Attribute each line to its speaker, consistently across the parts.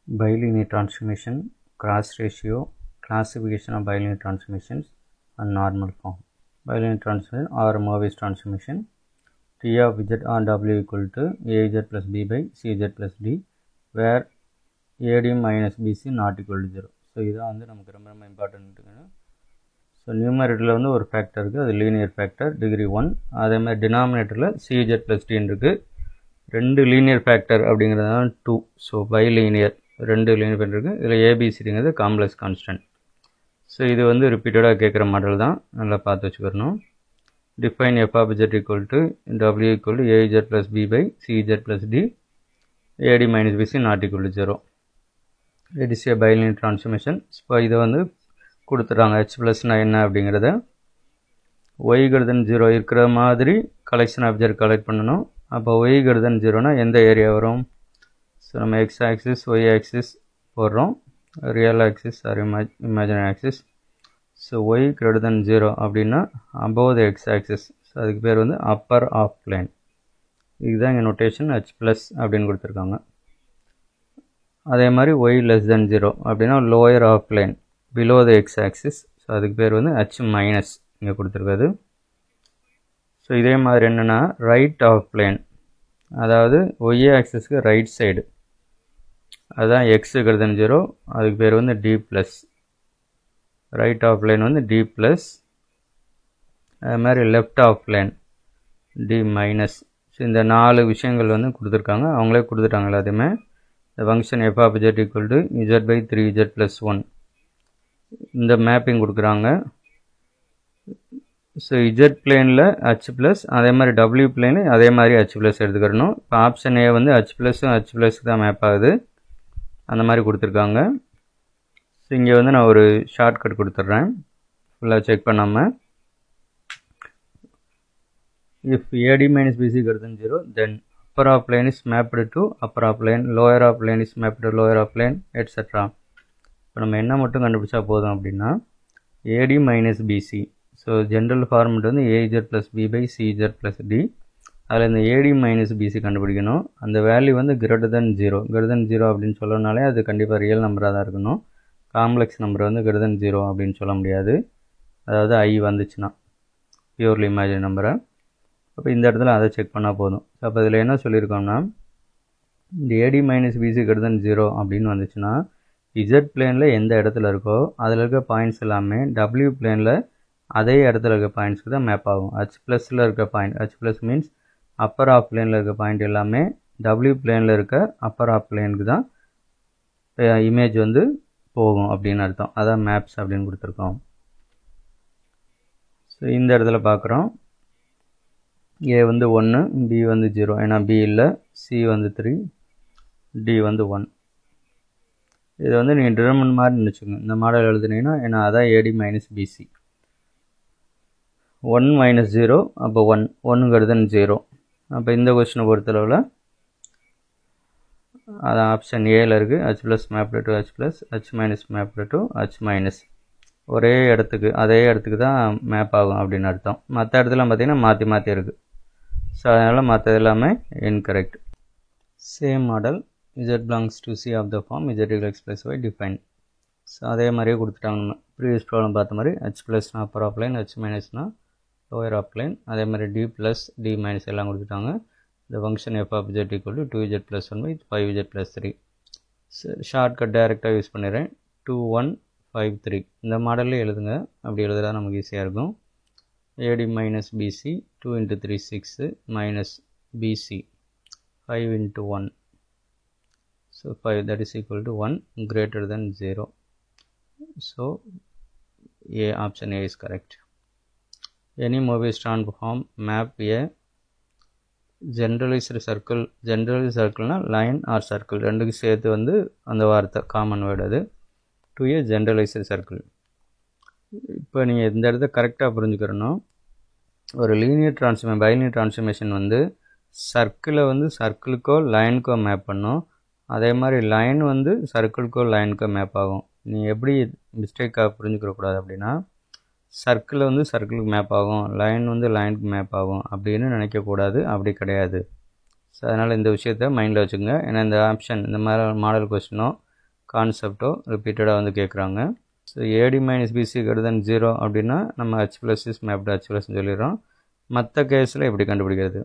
Speaker 1: bilinear transformation, cross ratio, classification of bilinear transformations, and normal form. Bilinear transformation or Morvis transformation. T of z on W equal to Az plus B by Cz plus D, where AD minus BC not equal to 0. So, இதுதான் வந்து நமக்கு ரொம்ப ரொம்ப இம்பார்ட்டன்ட்டுங்க. So நியூமரேட்டரில் வந்து ஒரு factor இருக்குது, அது லீனியர் ஃபேக்டர் டிகிரி 1. அதே மாதிரி டினாமினேட்டரில் Cz plus D இருக்குது. ரெண்டு லீனியர் ஃபேக்டர் அப்படிங்கிறதுனால 2. ஸோ பைலீனியர் ரெண்டு லீனியர் ஃபேக்டர் இருக்குது. இதில் ஏபிசிங்கிறது காம்ப்ளெக்ஸ் கான்ஸ்டன்ட். ஸோ இது வந்து ரிப்பீட்டடாக கேட்குற மாடல் தான், நல்லா பார்த்து வச்சுக்கிறணும். Define f of z equal to W equal to Az plus B by Cz plus D, AD minus BC not equal to 0. It is a bilinear transformation. இப்போ இதை வந்து கொடுத்துட்றாங்க. h ப்ளஸ்னா என்ன அப்படிங்கிறத y greater than 0 இருக்கிற மாதிரி collection of z collect பண்ணணும். அப்போ y greater than 0னா எந்த ஏரியா வரும்? ஸோ நம்ம x ஆக்சிஸ் y ஆக்சிஸ் போடுறோம், real axis or imaginary axis. So y greater than 0 அப்படின்னா above the x axis. So அதுக்கு பேர் வந்து upper half plane. இதுதான் இங்கே நோட்டேஷன் h ப்ளஸ் அப்படின்னு கொடுத்துருக்காங்க. அதே மாதிரி y less than 0 அப்படின்னா lower half plane below the x axis. So அதுக்கு பேர் வந்து h மைனஸ் இங்கே கொடுத்துருக்காது. ஸோ இதே மாதிரி என்னென்னா ரைட் half plane, அதாவது y ஆக்சிஸ்க்கு ரைட் சைடு, அதுதான் x greater than 0, அதுக்கு பேர் வந்து d plus. Right of line வந்து d ப்ளஸ். அது மாதிரி left of line d minus. So இந்த 4 விஷயங்கள் வந்து கொடுத்துருக்காங்க, அவங்களே கொடுத்துட்டாங்க எல்லாத்தையுமே. இந்த function f of z equal to z by 3z plus 1 இந்த மேப்பிங் கொடுக்குறாங்க. ஸோ z பிளேனில் h ப்ளஸ், அதே மாதிரி w பிளேனில் அதே மாதிரி h ப்ளஸ் எடுத்துக்கிறணும். இப்போ ஆப்ஷன் ஏ வந்து h ப்ளஸும் h ப்ளஸுக்கு தான் மேப் ஆகுது, அந்த மாதிரி கொடுத்துருக்காங்க. ஸோ இங்கே வந்து நான் ஒரு ஷார்ட்கட் கொடுத்துட்றேன், ஃபுல்லாக செக் பண்ணாமல். If AD minus BC greater than 0, then upper half plane is mapped to upper half plane, lower half plane is mapped to lower half plane, etc. இப்போ நம்ம என்ன மட்டும் கண்டுபிடிச்சா போதும் அப்படின்னா AD minus BC. So general format வந்து AZ plus B by CZ plus D. அதில் இந்த AD minus BC கண்டுபிடிக்கணும். அந்த வேல்யூ வந்து greater than 0. greater than 0 அப்படின்னு சொல்லனாலே அது கண்டிப்பாக ரியல் நம்பராக தான் இருக்கணும். காம்ப்ளெக்ஸ் நம்பர் வந்து greater than 0 அப்படின்னு சொல்ல முடியாது, அதாவது I வந்துச்சுன்னா பியூர்லி இமேஜினரி நம்பரை. அப்போ இந்த இடத்துல அதை செக் பண்ணால் போதும். அப்போ இதில் என்ன சொல்லியிருக்கோம்னா, இந்த AD minus BC greater than 0 அப்படின்னு வந்துச்சுன்னா Z பிளேனில் எந்த இடத்துல இருக்கோ அதில் இருக்க பாயிண்ட்ஸ் எல்லாமே W பிளேனில் அதே இடத்துல இருக்க பாயிண்ட்ஸ்க்கு தான் மேப் ஆகும். H ப்ளஸில் இருக்க point, H plus means upper half பிளேனில் இருக்க பாயிண்ட் எல்லாமே W பிளேனில் இருக்க அப்பர் ஆஃப் பிளேனுக்கு தான் இமேஜ் வந்து போகும் அப்படின்னு அர்த்தம். அதான் மேப்ஸ் அப்படின்னு கொடுத்துருக்கோம். ஸோ இந்த இடத்துல பார்க்குறோம், A வந்து 1, B வந்து 0, ஏன்னா B இல்லை, C வந்து 3, D வந்து 1. இதை வந்து நீங்கள் டிட்டர்மினன்ட் மாதிரி நினச்சிக்கோங்க, இந்த மாடல் எழுதுனீங்கன்னா, ஏன்னா அதான் AD மைனஸ் BC. 1 மைனஸ் 0 அப்போ 1, 1 greater than 0. அப்போ இந்த கொஸ்டினை பொறுத்தளவில் அதான் ஆப்ஷன் ஏல இருக்குது, H plus mapped to H plus, H minus mapped to H minus. ஒரே இடத்துக்கு அதே இடத்துக்கு தான் மேப் ஆகும் அப்படின்னு அர்த்தம். மற்ற இடத்துலாம் பார்த்திங்கன்னா மாற்றி மாற்றி இருக்குது. ஸோ அதனால் மற்ற எல்லாமே incorrect. Same model Z belongs to C of the form Z equal x plus y defined. So அதே மாதிரியே கொடுத்துட்டாங்க. நம்ம ப்ரீவியஸ் ப்ராப்ளம் பார்த்த மாதிரி H ப்ளஸ்னா அப்பர் ஆஃப் லைன், H மைனஸ்னா லோயர் ஆஃப் லைன், அதே மாதிரி D ப்ளஸ் D மைனஸ் எல்லாம் கொடுத்துட்டாங்க. இந்த function f of z equal to 2z plus 1 by 5z plus 3. Shortcut டைரெக்டாக யூஸ் பண்ணிடுறேன், 2 1 5 3 இந்த மாடல்லே எழுதுங்க, அப்படி எழுதுறா நமக்கு ஈஸியாக இருக்கும். AD minus BC 2 into 3 6 minus BC 5 into 1. So 5 that is equal to 1 greater than 0. So A, option A is correct. Any Morvis transform map a generalized circle, generalized circle na line or circle ரெண்டுக்கு சேர்த்து வந்து அந்த வார்த்தை common word அது, to a generalized circle. இப்போ நீங்கள் இந்த இடத்த கரெக்டாக புரிஞ்சுக்கிறணும். ஒரு லீனியர் டிரான்ஸ்ஃபார்மேஷன், பைலினியர் டிரான்ஸ்ஃபார்மேஷன் வந்து சர்க்கிளை வந்து சர்க்கிளுக்கோ லைனுக்கோ மேப் பண்ணும். அதே மாதிரி லைன் வந்து சர்க்கிளுக்கோ லைனுக்கோ மேப் ஆகும். நீங்கள் எப்படி மிஸ்டேக்காக புரிஞ்சுக்கிறக்கூடாது அப்படின்னா, சர்க்கிள் வந்து சர்க்கிளுக்கு மேப் ஆகும், லைன் வந்து லைனுக்கு மேப் ஆகும் அப்படின்னு நினைக்கக்கூடாது, அப்படி கிடையாது. ஸோ அதனால் இந்த விஷயத்த மைண்டில் வச்சுக்கோங்க. ஏன்னா இந்த ஆப்ஷன் இந்த மாதிரி மாடல் கொஸ்டினோ கான்செப்டோ ரிப்பீட்டடாக வந்து கேட்குறாங்க. So AD minus BC greater than 0 அப்படின்னா நம்ம H plus is map to H ப்ளஸ்ன்னு சொல்லிடுறோம். மற்ற கேஸில் எப்படி கண்டுபிடிக்கிறது?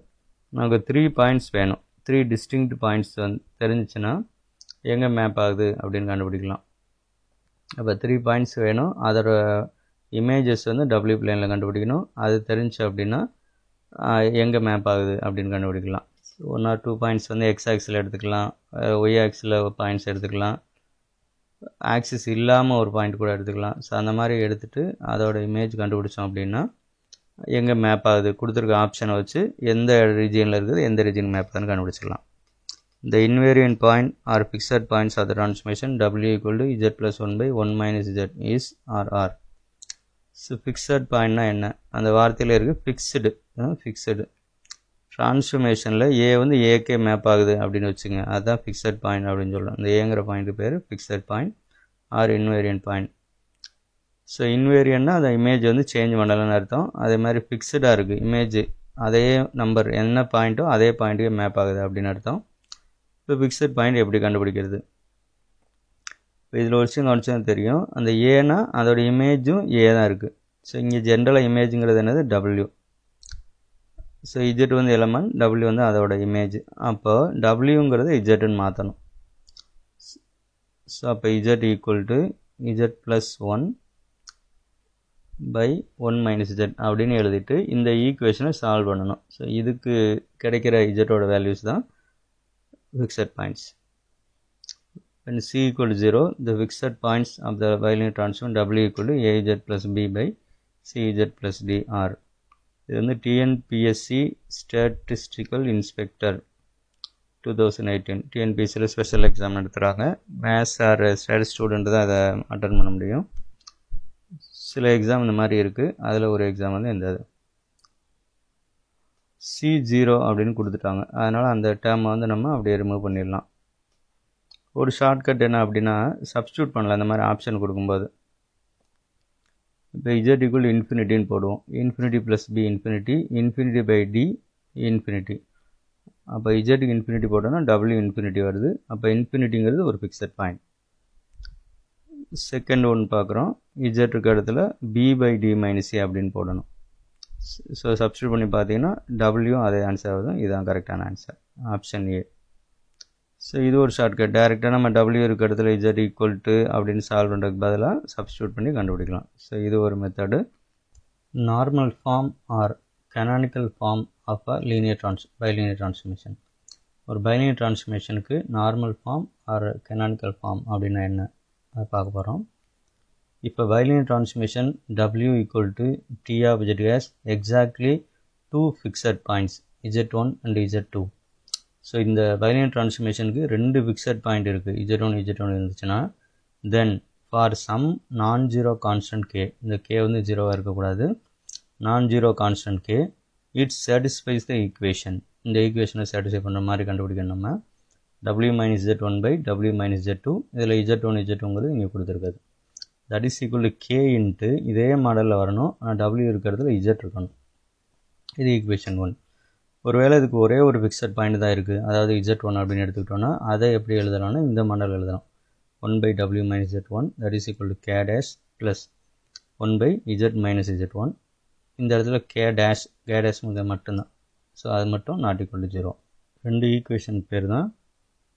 Speaker 1: நமக்கு 3 பாயிண்ட்ஸ் வேணும். 3 டிஸ்டிங்க்ட் பாயிண்ட்ஸ் வந்து தெரிஞ்சிச்சுன்னா எங்கே மேப் ஆகுது அப்படின்னு கண்டுபிடிக்கலாம். அப்போ 3 பாயிண்ட்ஸ் வேணும். அதோட இமேஜஸ் வந்து டபிள்யூ பிளேனில் கண்டுபிடிக்கணும். அது தெரிஞ்சு அப்படின்னா எங்கே மேப் ஆகுது அப்படின்னு கண்டுபிடிக்கலாம். 1 or 2 பாயிண்ட்ஸ் வந்து எக்ஸ் ஆக்ஸில் எடுத்துக்கலாம், ஒய் ஆக்ஸில் பாயிண்ட்ஸ் எடுத்துக்கலாம், ஆக்சிஸ் இல்லாமல் ஒரு பாயிண்ட் கூட எடுத்துக்கலாம். ஸோ அந்த மாதிரி எடுத்துகிட்டு அதோட இமேஜ் கண்டுபிடிச்சோம் அப்படின்னா எங்கே மேப் ஆகுது கொடுத்துருக்க ஆப்ஷனை வச்சு எந்த ரீஜியனில் இருக்குது எந்த ரீஜியன் மேப் தான் கண்டுபிடிச்சிக்கலாம். The invariant point or fixed points of the transformation W equal to Z plus 1 by 1 minus Z is R. So fixed point na என்ன? அந்த வார்த்தையில் இருக்குது ஃபிக்ஸ்டு. ட்ரான்ஸ்ஃபர்மேஷனில் ஏ வந்து ஏக்கே மேப் ஆகுது அப்படின்னு வச்சுங்க, அதுதான் ஃபிக்ஸட் பாயிண்ட் அப்படின்னு சொல்லலாம். இந்த ஏங்கிற பாயிண்ட்டு பேர் fixed point or invariant point. So இன்வேரியன்னா அந்த இமேஜ் வந்து சேஞ்ச் பண்ணலன்னு அர்த்தம். அதே மாதிரி ஃபிக்ஸ்டாக இருக்குது இமேஜ், அதே நம்பர் என்ன பாயிண்ட்டோ அதே பாயிண்ட்டுக்கே மேப் ஆகுது அப்படின்னு அர்த்தம். இப்போ ஃபிக்ஸட் பாயிண்ட் எப்படி கண்டுபிடிக்கிறது? இப்போ இதில் ஒரு விஷயம் கவனிச்சா தெரியும், அந்த ஏனா அதோட இமேஜும் ஏ தான் இருக்குது. ஸோ இங்கே ஜென்ரலாக இமேஜுங்கிறது என்னது டபிள்யூ. ஸோ இஜெட் வந்து எலமெண்ட், டபிள்யூ வந்து அதோட இமேஜ். அப்போ டபிள்யூங்கிறது இஜெட்டுன்னு மாற்றணும். ஸோ அப்போ Z equal to Z plus 1 by 1 minus z அப்படின்னு எழுதிட்டு இந்த ஈக்குவேஷனை சால்வ் பண்ணணும். ஸோ இதுக்கு கிடைக்கிற இஜெட்டோட வேல்யூஸ் தான் fixed points. When c equal to 0, the fixed points of the bilinear transform W equal to az plus b by cz plus dr. இது வந்து TNPSC Statistical Inspector 2018 TNPSCயில் ஸ்பெஷல் எக்ஸாம் நடத்துகிறாங்க. Maths or stats student தான் அதை attend பண்ண முடியும். சில exam இந்த மாதிரி இருக்குது, அதில் ஒரு எக்ஸாம் வந்து இந்த C0 அப்படின்னு கொடுத்துட்டாங்க. அதனால் அந்த டேர்மை வந்து நம்ம அப்படியே ரிமூவ் பண்ணிடலாம். ஒரு ஷார்ட்கட் என்ன அப்படின்னா சப்ஸ்டியூட் பண்ணலாம் இந்த மாதிரி ஆப்ஷன் கொடுக்கும்போது. இப்போ இஜெட் ஈக்குவல் இன்ஃபினிட்டின்னு போடுவோம். Infinity plus b infinity, infinity by d infinity. அப்போ இஜெட்டுக்கு இன்ஃபினிட்டி போட்டோன்னா டபிள்யூ இன்ஃபினிட்டி வருது. அப்போ இன்ஃபினிட்டிங்கிறது ஒரு ஃபிக்ஸட் பாயிண்ட். செகண்ட் ஒன்று பார்க்குறோம், இஜெட்டுக்கு இடத்துல பி பை டி மைனஸ் ஏ அப்படின்னு போடணும். ஸோ சப்ஸ்டியூட் பண்ணி பார்த்தீங்கன்னா டபிள்யூ அதே ஆன்சர் ஆகுது. இதுதான் கரெக்டான ஆன்சர், ஆப்ஷன் ஏ. ஸோ இது ஒரு ஷார்ட்கட். டேரெக்டாக நம்ம டபிள்யூ இருக்க இடத்துல இஜெட் ஈக்குவல் டு அப்படின்னு சால்வ் பண்ணுறதுக்கு பதிலாக சப்ஸ்டியூட் பண்ணி கண்டுபிடிக்கலாம். ஸோ இது ஒரு method. Normal form or canonical form of a bilinear transformation. ஒரு பைலினியர் ட்ரான்ஸ்ஃபர்மேஷனுக்கு normal form or canonical form அப்படின்னா என்ன அதை பார்க்க போகிறோம். இப்போ bilinear transformation W equal to T of Z has exactly 2 fixed points Z1 and Z2. So இந்த bilinear ட்ரான்ஸ்ஃபர்மேஷனுக்கு 2 fixed point இருக்குது. Z1 இருந்துச்சுன்னா தென் ஃபார் சம் நான் ஜீரோ கான்ஸ்டன்ட் கே, இந்த கே வந்து ஜீரோவாக இருக்கக்கூடாது, நான் zero constant K, it satisfies the equation. இந்த ஈக்குவேஷனை சாட்டிஸ்ஃபை பண்ணுற மாதிரி கண்டுபிடிக்கணும் நம்ம. W minus Z1 by W minus Z2. இதில் Z1 Z2ங்கிறது இங்கே கொடுத்துருக்காது. That is equal to K into இதே மாடலில் வரணும், ஆனால் டபிள்யூ இருக்கிறதுல இஜெட் இருக்கணும். இது ஈக்குவேஷன் 1. ஒருவேளை இதுக்கு ஒரே ஒரு ஃபிக்ஸட் பாயிண்ட் தான் இருக்குது, அதாவது Z1 அப்படின்னு எடுத்துக்கிட்டோன்னா அதை எப்படி எழுதலாம்னா இந்த மாடல் எழுதலாம். 1 by W minus Z1 that is equal to K dash plus 1 by Z minus Z1. இந்த இடத்துல கே டேஷ் மட்டும்தான். ஸோ அது மட்டும் நாட் ஈக்குவல் டு 0. ரெண்டு ஈக்குவேஷன் பேர் தான்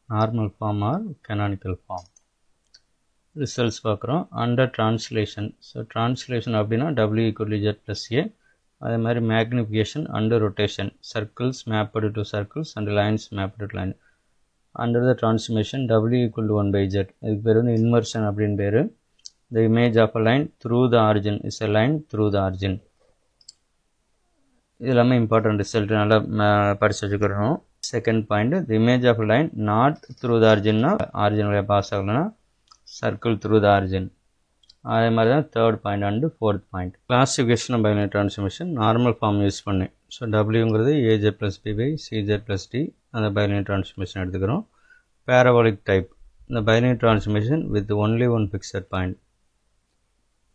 Speaker 1: normal form or canonical form. Results பார்க்குறோம். Under translation. ஸோ ட்ரான்ஸ்லேஷன் அப்படின்னா W equal to Z plus A. அதே மாதிரி magnification under rotation, circles mapped to circles and lines mapped to line. Under the transformation W equal to 1 by Z. இதுக்கு பேர் வந்து inversion அப்படின்னு பேர். The image of a line through the origin is a line through the origin. இது எல்லாமே important result, நல்லா படித்து வச்சுக்கிறோம். Second point, the image of a line not through the ஆரிஜின்னா ஆரிஜின் வழியாக பாஸ் ஆகலைன்னா சர்க்கிள் த்ரூ த ஆரிஜின். அதே மாதிரி தான் third point and fourth point. Classification of bilinear transformation normal form use பண்ணி. ஸோ டபிள்யூங்கிறது AZ plus B by CZ plus D, அந்த bilinear transformation எடுத்துக்கிறோம். பேரபோலிக் டைப், இந்த bilinear transformation with only one fixed point.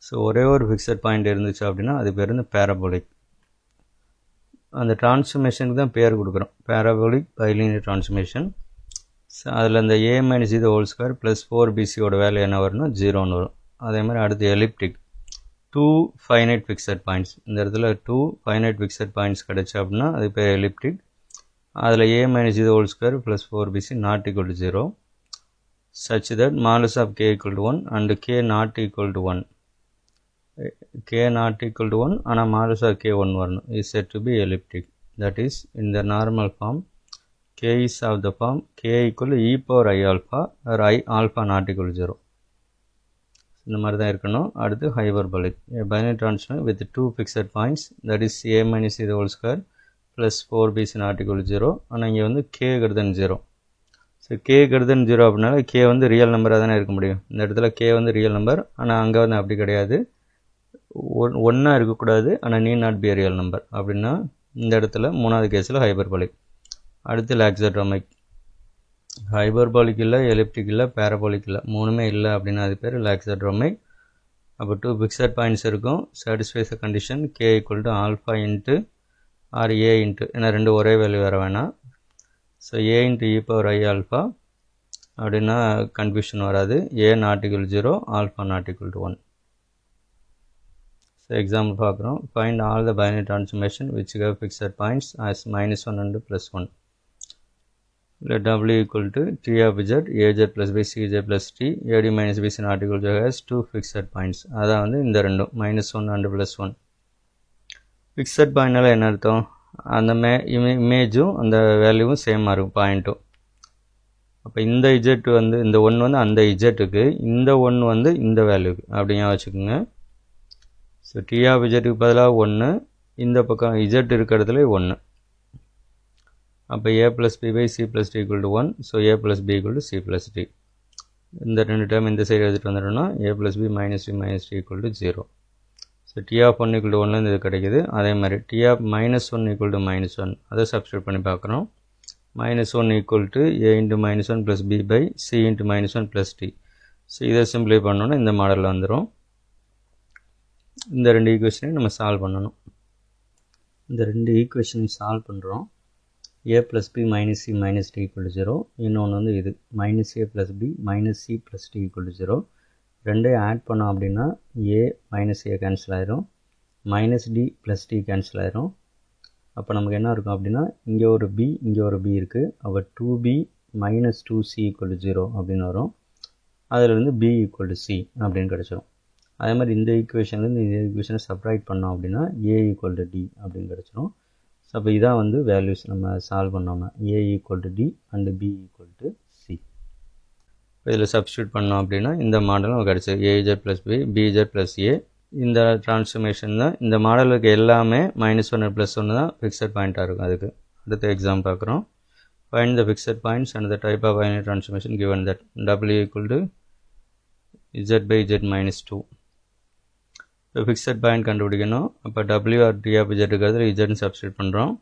Speaker 1: So ஒரே ஒரு fixed point இருந்துச்சு அப்படின்னா அது பேர் வந்து பேரபோலிக். அந்த ட்ரான்ஸ்ஃபர்மேஷனுக்கு தான் பேர் கொடுக்குறோம், பேரபோலிக் பைலினியர் ட்ரான்ஸ்ஃபர்மேஷன். ஸோ அதில் இந்த a minus இது ஹோல் ஸ்கொயர் ப்ளஸ் 4bc ஓட வேல்யூ என்ன வரும்னா 0ன்னு வரும். அதே மாதிரி அடுத்து எலிப்டிக் 2 ஃபைனைட் ஃபிக்ஸட் பாயிண்ட்ஸ். இந்த இடத்துல 2 ஃபைனைட் ஃபிக்ஸட் பாயிண்ட்ஸ் கிடச்சி அப்படின்னா அது பேர் எலிப்டிக். அதில் a minus இது whole square plus 4bc not equal to 0 such that modulus of k equal to 1 and k not equal to 1. K not equal to 1 ஆனால் modulus of k 1 வரணும் is said to be elliptic. That is in the normal form k is of the form k equal to e power I alpha or I alpha not equal to 0. இந்த மாதிரி தான் இருக்கணும். அடுத்து hyperbolic a binary transform with two fixed points that is a minus the whole square plus 4bc not equal to 0. ஆனால் இங்கே வந்து k greater than 0. So k greater than 0 அப்படின்னால k வந்து ரியல் நம்பராக தானே இருக்க முடியும். இந்த இடத்துல k வந்து ரியல் நம்பர், ஆனால் அங்கே வந்து அப்படி கிடையாது. ஒன்றா இருக்கக்கூடாது, ஆனால் need not be real number அப்படின்னா இந்த இடத்துல மூணாவது கேஸில் ஹைபர்பாலிக். அடுத்து லாக்ஸோட்ரோமிக். ஹைபர்பாலிக் இல்லை, எலிப்டிக் இல்லை, பேரபாலிக் இல்லை, மூணுமே இல்லை அப்படின்னா அது பேர் லாக்ஸோட்ரோமிக். அப்போ 2 ஃபிக்ஸட் பாயிண்ட்ஸ் இருக்கும். Satisfies the condition k equal to alpha into R A into, ஏன்னா ரெண்டு ஒரே வேல்யூ வர வேணாம். So a into E power I alpha அப்படின்னா கன்ஃபியூஷன் வராது. a not equal 0, alpha not equal to 1. So example பார்க்குறோம். Find all the binary transformation which have fixed points as -1 and +1. Let w equal to t of z, az plus b, cj plus t, ad minus bc not equal to has two fixed points. அதான் வந்து இந்த ரெண்டும் -1 and +1. Fixed பாயிண்ட்னால என்ன அர்த்தம்? அந்த இமேஜும் அந்த வேல்யூவும் சேமாக இருக்கும், பாயிண்ட்டும். அப்போ இந்த இஜெட் வந்து இந்த ஒன்று வந்து அந்த இஜெட்டுக்கு, இந்த ஒன்று வந்து இந்த வேல்யூக்கு அப்படிங்க வச்சுக்கோங்க. ஸோ டி ஆஃப் இஜெட்டுக்கு பதிலாக 1, இந்த பக்கம் இஜெட் இருக்கிற இடத்துல 1. அப்போ a plus b by c plus d equal to 1. So a plus b equal to c plus d. இந்த ரெண்டு டேர்ம் இந்த சைடு எடுத்துகிட்டு வந்துட்டோம்னா a plus b minus c minus d equal to 0. So t of 1 equal to 1லேருந்து இது கிடைக்குது. அதே மாதிரி t of -1 equal to -1 அதை சப்ஸ்டியூட் பண்ணி பார்க்குறோம். -1 equal to a into -1 plus b by c into -1 plus d. So இதை சிம்பிளை பண்ணோன்னா இந்த மாடலில் வந்துடும். இந்த ரெண்டு ஈக்குவேஷனையும் நம்ம சால்வ் பண்ணணும். இந்த ரெண்டு ஈக்குவேஷனையும் சால்வ் பண்ணுறோம். a plus b minus c minus d equal to 0. இன்னொன்று வந்து இது -a plus b minus c plus d equal to 0. ரெண்டையும் ஆட் பண்ணோம் அப்படின்னா a minus a கேன்சல் ஆயிரும், minus d plus d cancel ஆயிரும். அப்போ நமக்கு என்ன இருக்கும் அப்படின்னா இங்கே ஒரு b இங்கே ஒரு b இருக்குது. அப்போ 2b minus 2c equal to 0 அப்படின்னு வரும். அதில் வந்து b equal to c அப்படின்னு கிடச்சிரும். அதே மாதிரி இந்த ஈக்குவேஷன்லேருந்து இந்த ஈக்குவேஷனை செப்பரேட் பண்ணோம் அப்படின்னா a equal to d அப்படின்னு கிடச்சிரும். ஸோ அப்போ இதான் வந்து வேல்யூஸ் நம்ம சால்வ் பண்ணோம்னா a equal to d and b equal to c. இப்போ இதில் சப்ஸ்டியூட் பண்ணோம் அப்படின்னா இந்த மாடல் நமக்கு கிடச்சிது az plus b, bz plus a. இந்த ட்ரான்ஸ்ஃபர்மேஷன் தான் இந்த மாடலுக்கு எல்லாமே -1 +1 தான் ஃபிக்ஸட் பாயிண்ட்டாக இருக்கும். அதுக்கு அடுத்த எக்ஸாம் பார்க்குறோம். Find the fixed points and the type of binary transformation given that w equal to z by z minus 2. இப்போ ஃபிக்ஸட் பாயிண்ட் கண்டுபிடிக்கணும். அப்போ w or t of z இருக்கிறது z சப்ஸ்டியூட் பண்ணுறோம்.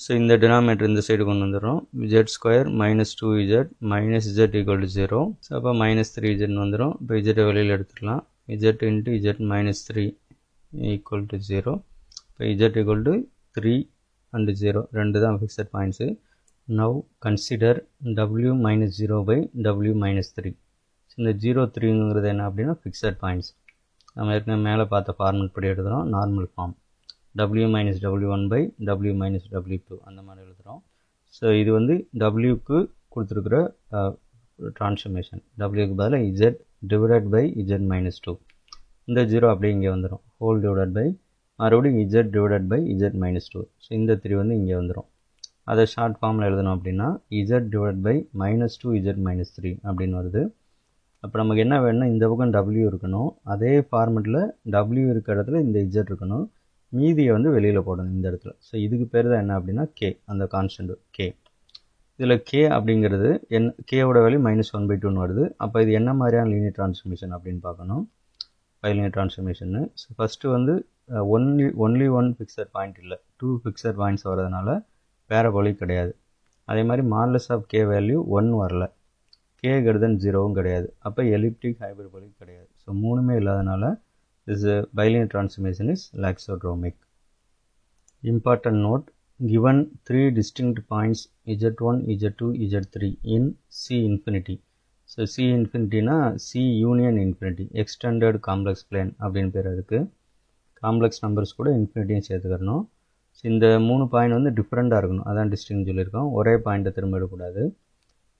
Speaker 1: ஸோ இந்த டினாமினேட்டர் இந்த side கொண்டு வந்துடுறோம். z square -2z minus z equal to 0. So அப்போ -3z வந்துடும். இப்போ z வெளியில் எடுத்துக்கலாம். z into z minus 3 equal to 0. இப்போ z equal to 3 and 0 ரெண்டு தான் fixed points. Now consider w minus 0 by w minus 3. இந்த 0, 3ங்கிறது என்ன அப்படின்னா ஃபிக்ஸட் பாயிண்ட்ஸ். நம்ம ஏற்கனவே மேலே பார்த்த ஃபார்மெட் படி எழுதுகிறோம், normal form w minus w1 by w minus w2 அந்த மாதிரி எழுதுகிறோம். ஸோ இது வந்து wக்கு கொடுத்துருக்குற ட்ரான்ஸ்ஃபர்மேஷன். wக்கு பதிலாக z divided by z minus 2. இந்த 0 அப்படியே இங்கே வந்துடும். ஹோல் டிவைடட் பை மறுபடியும் z divided by z minus 2. So இந்த 3 வந்து இங்கே வந்துடும். அதை ஷார்ட் ஃபார்மில் எழுதணும் அப்படின்னா z divide by -2z minus 3 அப்படின்னு வருது. அப்போ நமக்கு என்ன வேணும்னா இந்த பக்கம் w இருக்கணும், அதே ஃபார்மெட்டில் w இருக்கிற இடத்துல இந்த z இருக்கணும், மீதியை வந்து வெளியில் போடணும் இந்த இடத்துல. ஸோ இதுக்கு பேர் தான் என்ன அப்படின்னா k, அந்த கான்ஸ்டன்ட் k. இதில் k அப்படிங்கிறது கேவோட வேல்யூ -1/2ன்னு வருது. அப்போ இது என்ன மாதிரியான லீனியர் ட்ரான்ஸ்ஃபர்மேஷன் அப்படின்னு பார்க்கணும். பைலினியர் ட்ரான்ஸ்ஃபர்மேஷன்னு. ஸோ ஃபஸ்ட்டு வந்து ஒன்லி ஒன் ஃபிக்ஸட் பாயிண்ட் இல்லை, 2 ஃபிக்ஸட் பாயிண்ட்ஸ் வரதுனால பேரபோலிக் கிடையாது. அதே மாதிரி மாடுலஸ் ஆஃப் k வேல்யூ 1 வரல, k greater than 0வும் கிடையாது. அப்போ எலிப்டிக் ஹைபர்போலிக் கிடையாது. ஸோ மூணுமே இல்லாதனால this bilinear transformation is laxodromic. Important note, given 3 distinct points z1, z2, z3 in C infinity. So C infinity na C union infinity, extended complex plane அப்படினு பேர் அதுக்கு. Complex numbers கூட இன்ஃபினிட்டியும் சேர்த்துக்கணும். So இந்த 3 point வந்து டிஃப்ரெண்ட்டாக இருக்கணும், அதான் டிஸ்டிங் சொல்லியிருக்கோம். ஒரே பாயிண்ட்டை திரும்ப எடுக்கக்கூடாது.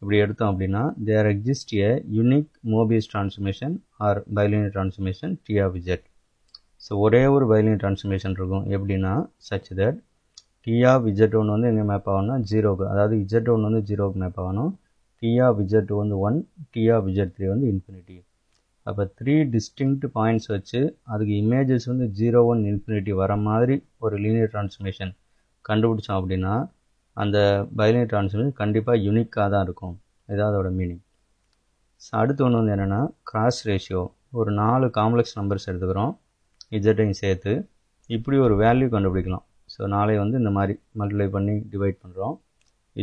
Speaker 1: இப்படி எடுத்தோம் அப்படின்னா there exist a unique Mobius transformation or bilinear transformation T of Z. So ஒரே ஒரு பைலினியர் டிரான்ஸ்ஃபர்மேஷன் இருக்கும். எப்படின்னா such that T of Z1 வந்து எங்கே மேப் ஆகணும்னா 0க்கு, அதாவது Z1 வந்து 0க்கு மேப் ஆகணும். T of Z2 வந்து 1, T of Z3 வந்து இன்ஃபினிட்டி. அப்போ 3 டிஸ்டிங்க்ட் பாயிண்ட்ஸ் வச்சு அதுக்கு இமேஜஸ் வந்து 0, 1, இன்ஃபினிட்டி வர மாதிரி ஒரு லீனியர் டிரான்ஸ்ஃபர்மேஷன் கண்டுபிடிச்சோம் அப்படின்னா அந்த பைலினியர் டிரான்ஸ்ஃபர்மேஷன் கண்டிப்பாக யூனிக்காக தான் இருக்கும். இதான் அதோட மீனிங். ஸோ அடுத்து ஒன்று வந்து என்னென்னா கிராஸ் ரேஷியோ. ஒரு 4 காம்ப்ளெக்ஸ் நம்பர்ஸ் எடுத்துக்கிறோம், இஜட்டையும் சேர்த்து இப்படி ஒரு வேல்யூ கண்டுபிடிக்கலாம். ஸோ 4 வந்து இந்த மாதிரி மல்டிப்ளை பண்ணி டிவைட் பண்ணுறோம்.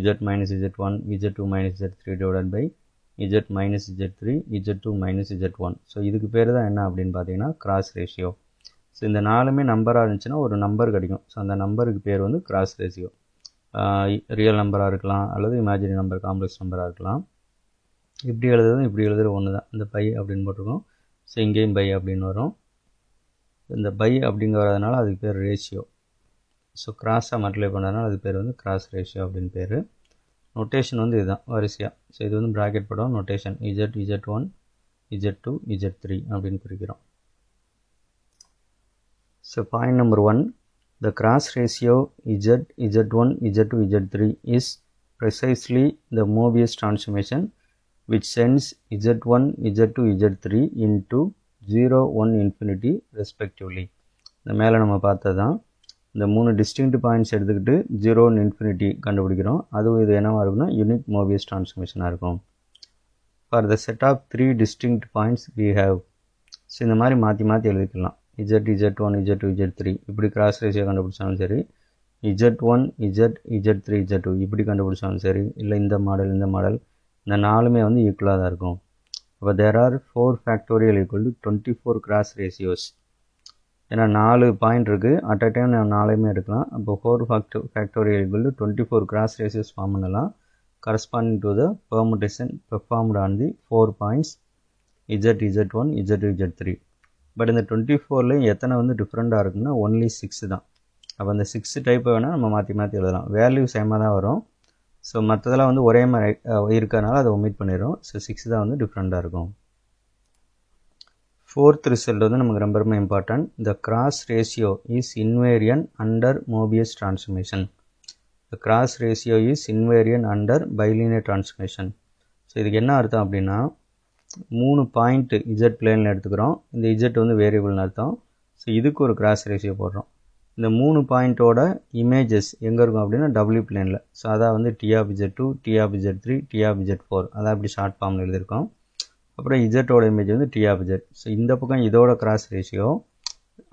Speaker 1: Z minus Z1, Z2 minus Z3 divided by Z minus Z3, Z2 minus Z1. So இதுக்கு பேர் தான் என்ன அப்படின்னு பார்த்தீங்கன்னா கிராஸ் ரேஷியோ. ஸோ இந்த 4மே நம்பராக இருந்துச்சுன்னா ஒரு நம்பர் கிடைக்கும். ஸோ அந்த நம்பருக்கு பேர் வந்து கிராஸ் ரேஷியோ. ரியல் நம்பராக இருக்கலாம் அல்லது இமேஜினரி நம்பர், காம்ப்ளெக்ஸ் நம்பராக இருக்கலாம். இப்படி எழுதுறதும் இப்படி எழுதுகிற ஒன்று தான். இந்த பை அப்படின்னு போட்டிருக்கோம். ஸோ இங்கேயும் பை அப்படின்னு வரும். இந்த பை அப்படிங்க வரதுனால அதுக்கு பேர் ரேஷியோ. ஸோ கிராஸாக மல்டிப்ளை பண்ணுறதுனால அது பேர் வந்து கிராஸ் ரேஷியோ அப்படின்னு பேர். நொட்டேஷன் வந்து இதுதான் வரிசையாக. ஸோ இது வந்து ப்ராக்கெட் போடுவோம். Notation Z, Z1, Z2, Z3 அப்படின்னு குறிக்கிறோம். So point number 1, the cross ratio Z, Z1, Z2, Z3 is precisely the Mobius transformation which sends Z1, Z2, Z3 into 0, 1, infinity respectively. இந்த மேலே நம்ம பார்த்தது தான். இந்த 3 டிஸ்டிங்க்ட் பாயிண்ட்ஸ் எடுத்துக்கிட்டு 0, இன்ஃபினிட்டி கண்டுபிடிக்கிறோம். அதுவும் இது என்னவாக இருக்குன்னா யூனிக் மோபியஸ் டிரான்ஸ்ஃபர்மேஷனாக இருக்கும். For the set of 3 distinct points we have. So இந்த மாதிரி மாற்றி மாற்றி எழுதிக்கலாம். Z, Z1, Z2, Z3 இப்படி கிராஸ் ரேஷியோ கண்டுபிடிச்சாலும் சரி, Z1, Z, Z3, Z2 இப்படி கண்டுபிடிச்சாலும் சரி, இல்லை இந்த மாடல் இந்த 4மே வந்து ஈக்குவலாக தான் இருக்கும். அப்போ there are 4 factorial equal to 24 cross ratios. ஏன்னா 4 பாயிண்ட் இருக்குது, அட் அ டைம் நம்ம 4மே எடுக்கலாம். அப்போ 4 factorial equal to 24 cross ratios form பண்ணலாம், corresponding to the permutation performed on the 4 points Z, Z1, Z2, Z3. But இந்த 24லையும் எத்தனை வந்து டிஃப்ரெண்ட்டாக இருக்குன்னா ஒன்லி 6 தான். அப்போ அந்த 6 டைப்பை வேணால் நம்ம மாற்றி மாற்றி எழுதலாம். வேல்யூ சேமாக தான் வரும். ஸோ மற்றதெல்லாம் வந்து ஒரே மாதிரி இருக்கிறதுனால அதை ஒமிட் பண்ணிடும். ஸோ 6 தான் வந்து டிஃப்ரெண்ட்டாக இருக்கும். 4th ரிசல்ட் வந்து நமக்கு ரொம்ப ரொம்ப important. The cross ratio is invariant under Mobius transformation. The cross ratio is invariant under bilinear transformation. So இதுக்கு என்ன அர்த்தம் அப்படின்னா 3 பாயிண்ட் Z பிளேனில் எடுத்துக்கிறோம். இந்த Z வந்து வேரியபிள்னு அர்த்தம். ஸோ இதுக்கு ஒரு கிராஸ் ரேஷியோ போடுறோம். இந்த 3 பாயிண்ட்டோட இமேஜஸ் எங்கே இருக்கும் அப்படின்னா W பிளேனில். ஸோ அதான் வந்து T of Z2, T of Z3, T of Z4 அதான் இப்படி ஷார்ட் ஃபார்மில் எழுதியிருக்கோம். அப்புறம் இஜட்டோட இமேஜ் வந்து T of Z. ஸோ இந்த பக்கம் இதோட கிராஸ் ரேஷியோ,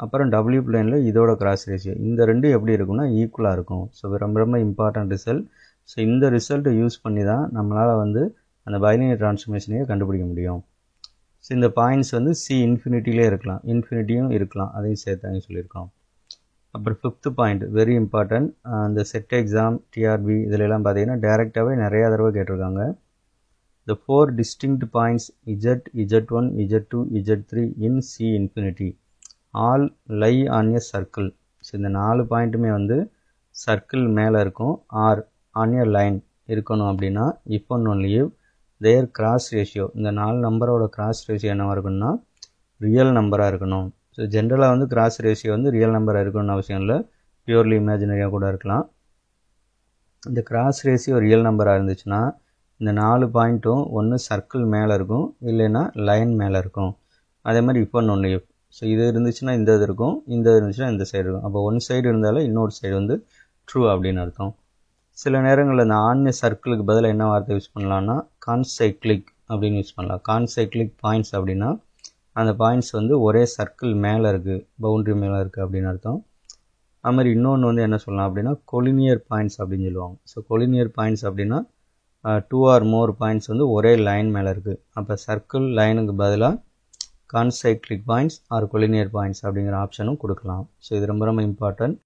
Speaker 1: அப்புறம் W பிளேனில் இதோட கிராஸ் ரேஷியோ, இந்த ரெண்டு எப்படி இருக்கும்னா ஈக்குவலாக இருக்கும். ஸோ ரொம்ப ரொம்ப இம்பார்ட்டன்ட் ரிசல்ட். ஸோ இந்த ரிசல்ட்டை யூஸ் பண்ணி தான் நம்மளால் வந்து அந்த பைலினியர் டிரான்ஸ்ஃபர்மேஷனையே கண்டுபிடிக்க முடியும். ஸோ இந்த பாயிண்ட்ஸ் வந்து C இன்ஃபினிட்டிலே இருக்கலாம், இன்ஃபினிட்டியும் இருக்கலாம், அதையும் சேர்த்தாங்க சொல்லியிருக்கோம். அப்புறம் 5th பாயிண்ட் வெரி இம்பார்ட்டன்ட். அந்த செட் எக்ஸாம், TRB இதிலெல்லாம் பார்த்தீங்கன்னா டேரெக்டாகவே நிறையா தடவை கேட்டிருக்காங்க. The 4 distinct points Z, Z1, Z2, Z3 in C infinity all lie on a circle. So இந்த 4 பாயிண்ட்டுமே வந்து சர்க்கிள் மேலே இருக்கும், ஆர் ஆன் எ லைன் இருக்கணும். அப்படின்னா if and only if their cross ratio, இந்த 4 நம்பரோட கிராஸ் ரேஷியோ என்னவாக இருக்குன்னா ரியல் நம்பராக இருக்கணும். ஸோ ஜென்ரலாக வந்து கிராஸ் ரேஷியோ வந்து ரியல் நம்பராக இருக்கணும்னு அவசியம் இல்லை, பியூர்லி இமேஜினரியாக கூட இருக்கலாம். இந்த கிராஸ் ரேஷியோ ரியல் நம்பராக இருந்துச்சுன்னா இந்த 4 பாயிண்ட்டும் ஒன்று சர்க்கிள் மேலே இருக்கும், இல்லைன்னா லைன் மேலே இருக்கும். அதே மாதிரி இப்போ ஒன்று இஃப். ஸோ இது இருந்துச்சுன்னா இந்த இது இருக்கும், இந்த இருந்துச்சுன்னா இந்த சைடு இருக்கும். அப்போ ஒன் சைடு இருந்தாலும் இன்னொரு சைடு வந்து ட்ரூ அப்படின்னு அர்த்தம். சில நேரங்களில் இந்த ஆன்ய சர்க்கிளுக்கு பதிலாக என்ன வார்த்தை யூஸ் பண்ணலாம்னா கான்சைக்ளிக் அப்படின்னு யூஸ் பண்ணலாம். கான்சைக்ளிக் பாயிண்ட்ஸ் அப்படின்னா அந்த பாயிண்ட்ஸ் வந்து ஒரே சர்க்கிள் மேலே இருக்குது, பவுண்ட்ரி மேலே இருக்குது அப்படின்னு அர்த்தம். அது மாதிரி இன்னொன்று வந்து என்ன சொல்லலாம் அப்படின்னா கொலினியர் பாயிண்ட்ஸ் அப்படின்னு சொல்லுவாங்க. ஸோ கொலினியர் பாயிண்ட்ஸ் அப்படின்னா 2 or more பாயிண்ட்ஸ் வந்து ஒரே லைன் மேலே இருக்குது. அப்போ சர்க்கிள் லைனுக்கு பதிலாக கான்சைக்ளிக் பாயிண்ட்ஸ் ஆர் கொலினியர் பாயிண்ட்ஸ் அப்படிங்கிற ஆப்ஷனும் கொடுக்கலாம். ஸோ இது ரொம்ப ரொம்ப இம்பார்ட்டன்ட்.